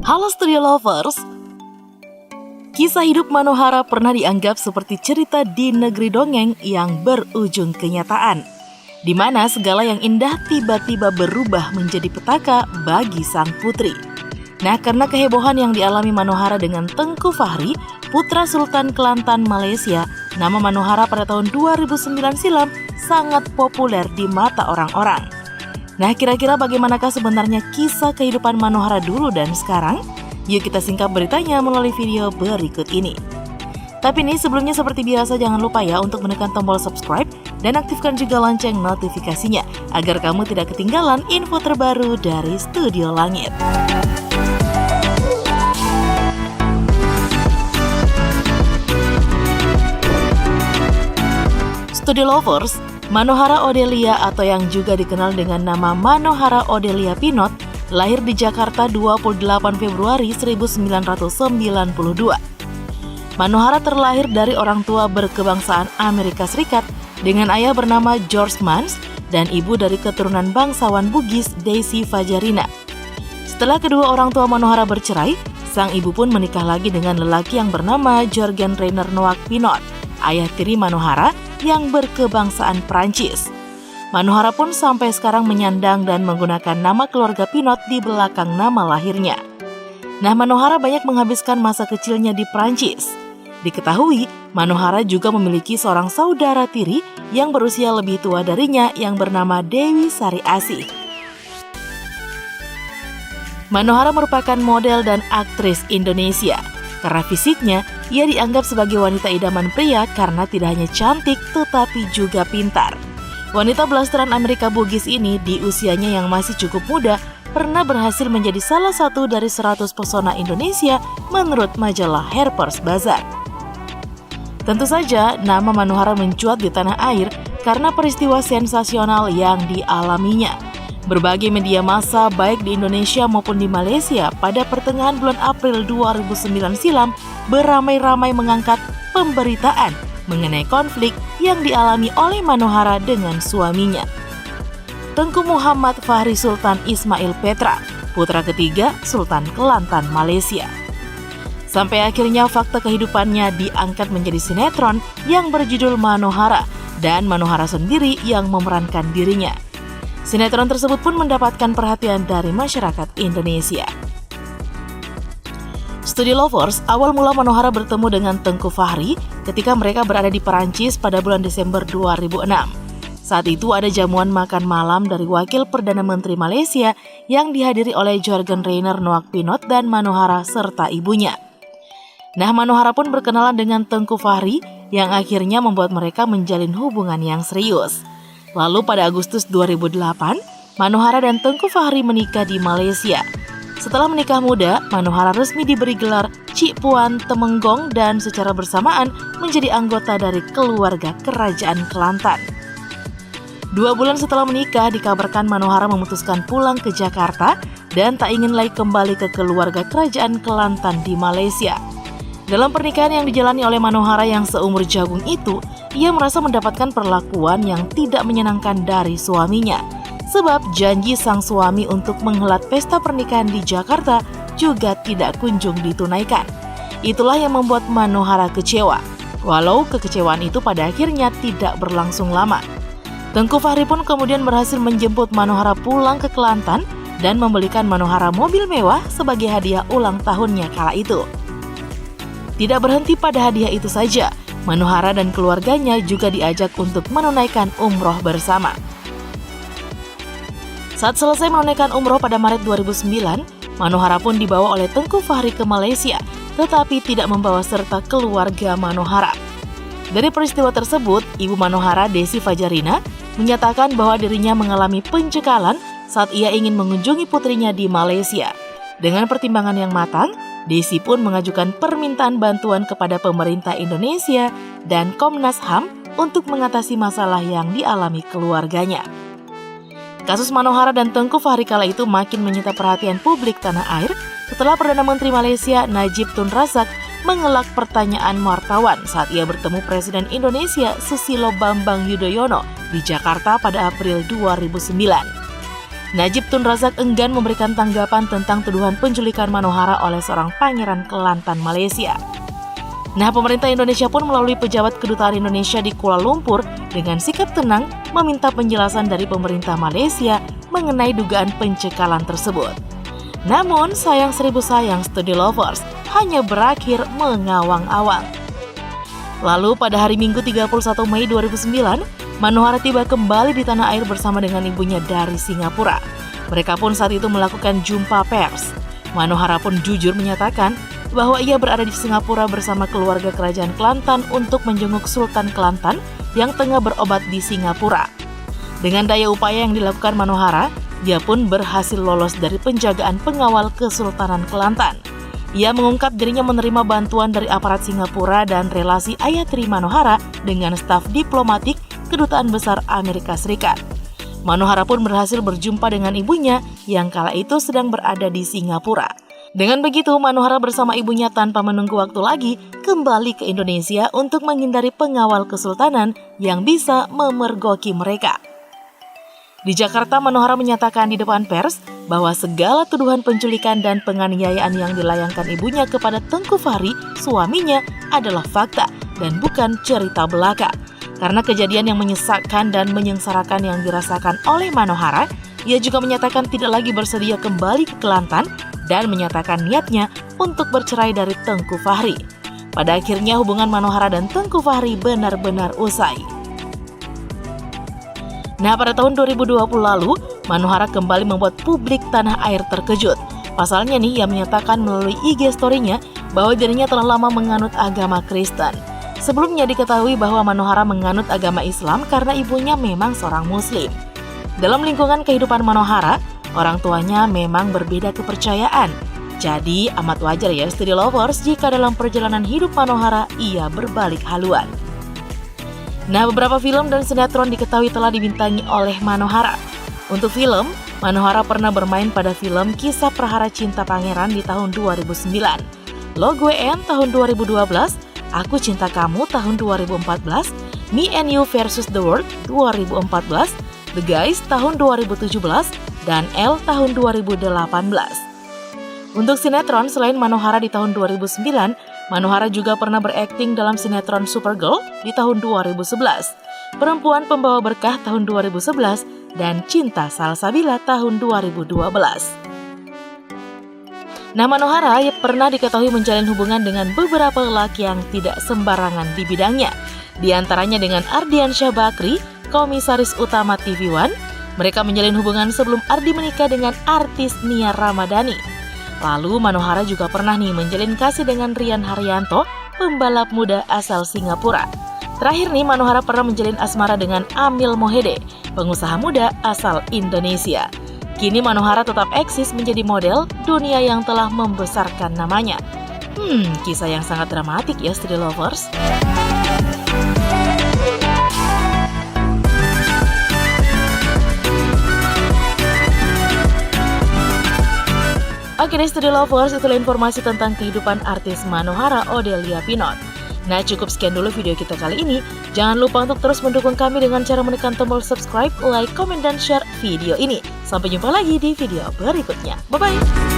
Halo Studio Lovers, kisah hidup Manohara pernah dianggap seperti cerita di negeri dongeng yang berujung kenyataan, di mana segala yang indah tiba-tiba berubah menjadi petaka bagi sang putri. Nah, karena kehebohan yang dialami Manohara dengan Tengku Fahri, putra Sultan Kelantan Malaysia, nama Manohara pada tahun 2009 silam sangat populer di mata orang-orang. Nah, kira-kira bagaimanakah sebenarnya kisah kehidupan Manohara dulu dan sekarang? Yuk kita singkap beritanya melalui video berikut ini. Tapi nih, sebelumnya seperti biasa jangan lupa ya untuk menekan tombol subscribe dan aktifkan juga lonceng notifikasinya agar kamu tidak ketinggalan info terbaru dari Studio Langit. Studio Lovers, Manohara Odelia atau yang juga dikenal dengan nama Manohara Odelia Pinot lahir di Jakarta 28 Februari 1992. Manohara terlahir dari orang tua berkebangsaan Amerika Serikat dengan ayah bernama George Mans dan ibu dari keturunan bangsawan Bugis Daisy Fajarina. Setelah kedua orang tua Manohara bercerai, sang ibu pun menikah lagi dengan lelaki yang bernama Jurgen Rainer Noack Pinot, ayah tiri Manohara yang berkebangsaan Prancis. Manohara pun sampai sekarang menyandang dan menggunakan nama keluarga Pinot di belakang nama lahirnya. Nah, Manohara banyak menghabiskan masa kecilnya di Prancis. Diketahui, Manohara juga memiliki seorang saudara tiri yang berusia lebih tua darinya yang bernama Dewi Sari Asih. Manohara merupakan model dan aktris Indonesia. Karena fisiknya, ia dianggap sebagai wanita idaman pria karena tidak hanya cantik tetapi juga pintar. Wanita blasteran Amerika Bugis ini di usianya yang masih cukup muda pernah berhasil menjadi salah satu dari 100 pesona Indonesia menurut majalah Harper's Bazaar. Tentu saja nama Manohara mencuat di tanah air karena peristiwa sensasional yang dialaminya. Berbagai media massa baik di Indonesia maupun di Malaysia pada pertengahan bulan April 2009 silam beramai-ramai mengangkat pemberitaan mengenai konflik yang dialami oleh Manohara dengan suaminya, Tengku Muhammad Fahri Sultan Ismail Petra, putra ketiga Sultan Kelantan Malaysia. Sampai akhirnya fakta kehidupannya diangkat menjadi sinetron yang berjudul Manohara dan Manohara sendiri yang memerankan dirinya. Sinetron tersebut pun mendapatkan perhatian dari masyarakat Indonesia. Studio Lovers, awal mula Manohara bertemu dengan Tengku Fahri ketika mereka berada di Perancis pada bulan Desember 2006. Saat itu ada jamuan makan malam dari Wakil Perdana Menteri Malaysia yang dihadiri oleh Jurgen Rainer Noack Pinot dan Manohara serta ibunya. Nah, Manohara pun berkenalan dengan Tengku Fahri yang akhirnya membuat mereka menjalin hubungan yang serius. Lalu pada Agustus 2008, Manohara dan Tengku Fahri menikah di Malaysia. Setelah menikah muda, Manohara resmi diberi gelar Cik Puan Temenggong dan secara bersamaan menjadi anggota dari keluarga Kerajaan Kelantan. 2 bulan setelah menikah, dikabarkan Manohara memutuskan pulang ke Jakarta dan tak ingin lagi kembali ke keluarga Kerajaan Kelantan di Malaysia. Dalam pernikahan yang dijalani oleh Manohara yang seumur jagung itu, ia merasa mendapatkan perlakuan yang tidak menyenangkan dari suaminya. Sebab janji sang suami untuk menghelat pesta pernikahan di Jakarta juga tidak kunjung ditunaikan. Itulah yang membuat Manohara kecewa. Walau kekecewaan itu pada akhirnya tidak berlangsung lama. Tengku Fahri pun kemudian berhasil menjemput Manohara pulang ke Kelantan dan membelikan Manohara mobil mewah sebagai hadiah ulang tahunnya kala itu. Tidak berhenti pada hadiah itu saja, Manohara dan keluarganya juga diajak untuk menunaikan umroh bersama. Saat selesai menunaikan umroh pada Maret 2009, Manohara pun dibawa oleh Tengku Fahri ke Malaysia, tetapi tidak membawa serta keluarga Manohara. Dari peristiwa tersebut, ibu Manohara, Daisy Fajarina, menyatakan bahwa dirinya mengalami pencekalan saat ia ingin mengunjungi putrinya di Malaysia. Dengan pertimbangan yang matang, Daisy pun mengajukan permintaan bantuan kepada pemerintah Indonesia dan Komnas HAM untuk mengatasi masalah yang dialami keluarganya. Kasus Manohara dan Tengku Fahri kala itu makin menyita perhatian publik tanah air setelah Perdana Menteri Malaysia Najib Tun Razak mengelak pertanyaan wartawan saat ia bertemu Presiden Indonesia Susilo Bambang Yudhoyono di Jakarta pada April 2009. Najib Tun Razak enggan memberikan tanggapan tentang tuduhan penculikan Manohara oleh seorang pangeran Kelantan Malaysia. Nah, pemerintah Indonesia pun melalui pejabat kedutaan Indonesia di Kuala Lumpur dengan sikap tenang meminta penjelasan dari pemerintah Malaysia mengenai dugaan pencekalan tersebut. Namun, sayang seribu sayang Study Lovers hanya berakhir mengawang-awang. Lalu pada hari Minggu 31 Mei 2009, Manohara tiba kembali di tanah air bersama dengan ibunya dari Singapura. Mereka pun saat itu melakukan jumpa pers. Manohara pun jujur menyatakan bahwa ia berada di Singapura bersama keluarga kerajaan Kelantan untuk menjenguk Sultan Kelantan yang tengah berobat di Singapura. Dengan daya upaya yang dilakukan Manohara, dia pun berhasil lolos dari penjagaan pengawal Kesultanan Kelantan. Ia mengungkap dirinya menerima bantuan dari aparat Singapura dan relasi ayah tiri Manohara dengan staf diplomatik Kedutaan Besar Amerika Serikat. Manohara pun berhasil berjumpa dengan ibunya yang kala itu sedang berada di Singapura. Dengan begitu, Manohara bersama ibunya tanpa menunggu waktu lagi kembali ke Indonesia untuk menghindari pengawal kesultanan yang bisa memergoki mereka. Di Jakarta, Manohara menyatakan di depan pers bahwa segala tuduhan penculikan dan penganiayaan yang dilayangkan ibunya kepada Tengku Fahri, suaminya, adalah fakta dan bukan cerita belaka. Karena kejadian yang menyesakkan dan menyengsarakan yang dirasakan oleh Manohara, ia juga menyatakan tidak lagi bersedia kembali ke Kelantan dan menyatakan niatnya untuk bercerai dari Tengku Fahri. Pada akhirnya hubungan Manohara dan Tengku Fahri benar-benar usai. Nah, pada tahun 2020 lalu, Manohara kembali membuat publik tanah air terkejut. Pasalnya nih, ia menyatakan melalui IG story-nya bahwa dirinya telah lama menganut agama Kristen. Sebelumnya diketahui bahwa Manohara menganut agama Islam karena ibunya memang seorang Muslim. Dalam lingkungan kehidupan Manohara, orang tuanya memang berbeda kepercayaan. Jadi amat wajar ya Study Lovers jika dalam perjalanan hidup Manohara ia berbalik haluan. Nah, beberapa film dan sinetron diketahui telah dibintangi oleh Manohara. Untuk film, Manohara pernah bermain pada film Kisah Prahara Cinta Pangeran di tahun 2009, Lo Gue En tahun 2012, Aku Cinta Kamu tahun 2014, Me and You versus the World 2014, The Guys tahun 2017, dan Elle tahun 2018. Untuk sinetron, selain Manohara di tahun 2009, Manohara juga pernah berakting dalam sinetron Supergirl di tahun 2011, Perempuan Pembawa Berkah tahun 2011, dan Cinta Salsabila tahun 2012. Nah, Manohara pernah diketahui menjalin hubungan dengan beberapa lelaki yang tidak sembarangan di bidangnya. Di antaranya dengan Ardiansyah Bakri, komisaris utama TV One. Mereka menjalin hubungan sebelum Ardi menikah dengan artis Nia Ramadhani. Lalu Manohara juga pernah menjalin kasih dengan Rian Haryanto, pembalap muda asal Singapura. Terakhir Manohara pernah menjalin asmara dengan Amil Mohede, pengusaha muda asal Indonesia. Kini Manohara tetap eksis menjadi model dunia yang telah membesarkan namanya. Kisah yang sangat dramatik ya Study Lovers. Oke deh Study Lovers, itulah informasi tentang kehidupan artis Manohara Odelia Pinot. Nah, cukup sekian dulu video kita kali ini. Jangan lupa untuk terus mendukung kami dengan cara menekan tombol subscribe, like, komen, dan share video ini. Sampai jumpa lagi di video berikutnya. Bye-bye!